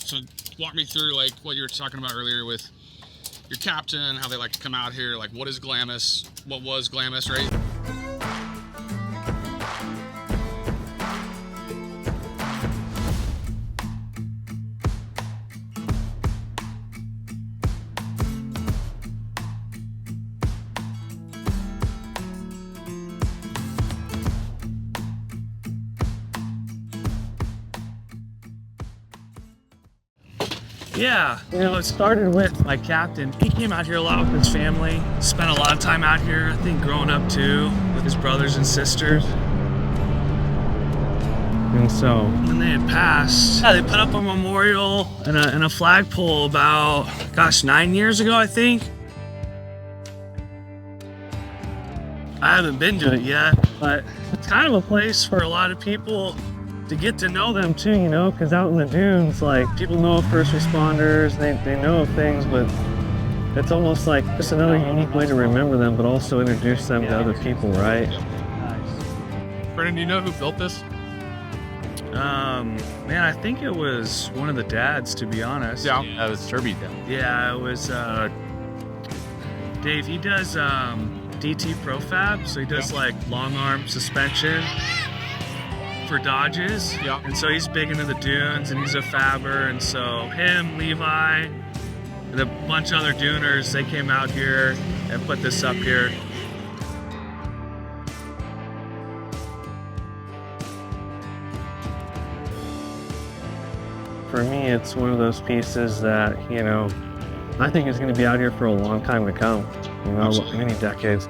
So walk me through like what you were talking about earlier with your captain, how they like to come out here. Like, what is Glamis? What was Glamis, right? Yeah, you know, it started with my captain. He came out here a lot with his family, spent a lot of time out here, I think growing up too, with his brothers and sisters. And so when they had passed, yeah, they put up a memorial and a flagpole about, gosh, 9 years ago, I think. I haven't been to it yet, but it's kind of a place for a lot of people to get to know them too, you know, because out in the dunes, like, people know of first responders, they know of things, but it's almost like just another unique way to remember them, but also introduce them to other people, right? Brendan, do you know who built this? Man, I think it was one of the dads, to be honest. Yeah. That was Turby then. Yeah, it was, Dave, he does, DT Profab, so he does like long arm suspension for Dodges. Yeah. And so he's big into the dunes and he's a fabber, and so him, Levi, and a bunch of other duners, they came out here and put this up here. For me, it's one of those pieces that, you know, I think is going to be out here for a long time to come, you know, many decades.